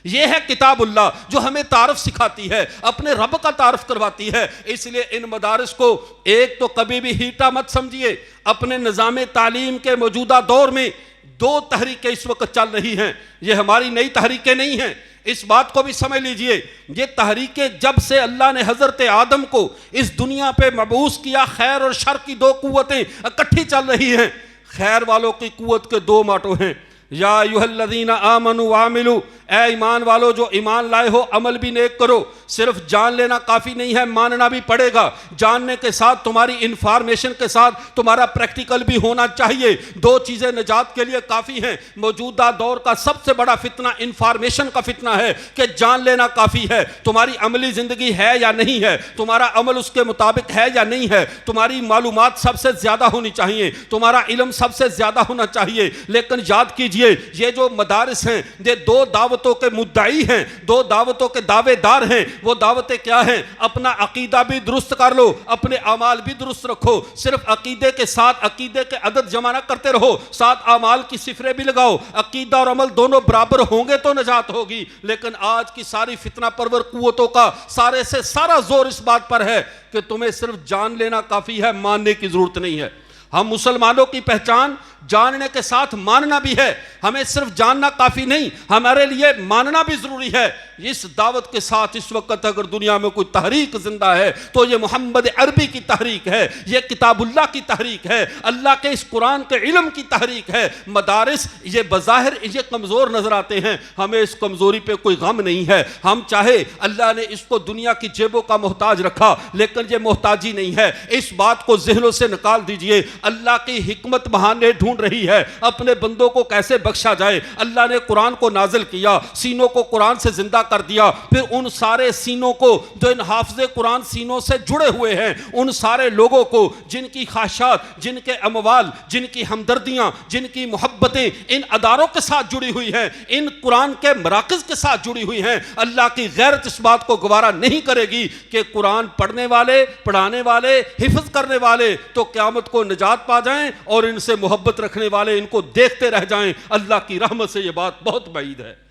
ये है किताबुल्लाह जो हमें तारफ सिखाती है, अपने रब का तारफ करवाती है। इसलिए इन मदारिस को एक तो कभी भी हीटा मत समझिए। अपने निज़ाम तालीम के मौजूदा दौर में 2 तहरीकें इस वक्त चल रही हैं, ये हमारी नई तहरीकें नहीं हैं। इस बात को भी समझ लीजिए, ये तहरीकें जब से अल्लाह ने हजरत आदम को इस दुनिया पे मबूस किया, खैर और शर की 2 कुव्वतें इकट्ठी चल रही हैं। खैर वालों की कुव्वत के 2 माटो हैं, या अय्युहल्लज़ीना आमनू वामिलू, ए ईमान वालो जो ईमान लाए हो अमल भी नेक करो। सिर्फ जान लेना काफ़ी नहीं है, मानना भी पड़ेगा। जानने के साथ तुम्हारी इंफॉर्मेशन के साथ तुम्हारा प्रैक्टिकल भी होना चाहिए। 2 चीज़ें निजात के लिए काफ़ी हैं। मौजूदा दौर का सबसे बड़ा फितना इंफॉर्मेशन का फितना है कि जान लेना काफ़ी है, तुम्हारी अमली ज़िंदगी है या नहीं है, तुम्हारा अमल उसके मुताबिक है या नहीं है। तुम्हारी मालूमात सबसे ज़्यादा होनी चाहिए, तुम्हारा इल्म सबसे ज़्यादा होना चाहिए। लेकिन याद कीजिए, ये जो मदारिस हैं ये 2 दावतों के मुद्दाई हैं, 2 दावतों के दावेदार हैं। वो दावतें क्या हैं? अपना अकीदा भी दुरुस्त कर लो, अपने अमाल भी दुरुस्त रखो। सिर्फ अकीदे के साथ अकीदे के अदद जमा ना करते रहो, साथ अमाल की सिफरें भी लगाओ। अकीदा और अमल दोनों बराबर होंगे तो नजात होगी। लेकिन आज की सारी फितना परवर कुव्वतों का सारे से सारा जोर इस बात पर है कि तुम्हें सिर्फ जान लेना काफी है, मानने की जरूरत नहीं है। हम मुसलमानों की पहचान जानने के साथ मानना भी है। हमें सिर्फ जानना काफी नहीं, हमारे लिए मानना भी जरूरी है। इस दावत के साथ इस वक्त अगर दुनिया में कोई तहरीक जिंदा है तो ये मोहम्मद अरबी की तहरीक है, ये किताबुल्लाह की तहरीक है, अल्लाह के इस कुरान के इल्म की तहरीक है। मदारिस ये बज़ाहिर ये कमज़ोर नजर आते हैं, हमें इस कमज़ोरी पे कोई गम नहीं है। हम चाहे अल्लाह ने इसको दुनिया की जेबों का मोहताज रखा, लेकिन ये मोहताजी नहीं है। इस बात को ज़हनों से निकाल दीजिए। अल्लाह की हिकमत बहाने ढूंढ रही है अपने बंदों को कैसे बख्शा जाए। अल्लाह ने कुरान को नाजिल किया, सीनों को कुरान से जिंदा कर दिया, फिर उन सारे सीनों को जो इन हाफिज़े कुरान सीनों से जुड़े हुए हैं, उन सारे लोगों को जिनकी ख्वाहिशात, जिनके अमवाल, जिनकी हमदर्दियां, जिनकी मोहब्बतें इन अदारों के साथ जुड़ी हुई हैं, इन कुरान के मराकज़ के साथ जुड़ी हुई हैं, अल्लाह की गैरत इस बात को गवारा नहीं करेगी कि कुरान पढ़ने वाले, पढ़ाने वाले, हिफ्ज़ करने वाले तो क़यामत को निजात पा जाएं और इनसे मोहब्बत रखने वाले इनको देखते रह जाएं। अल्लाह की रहमत से यह बात बहुत बईद है।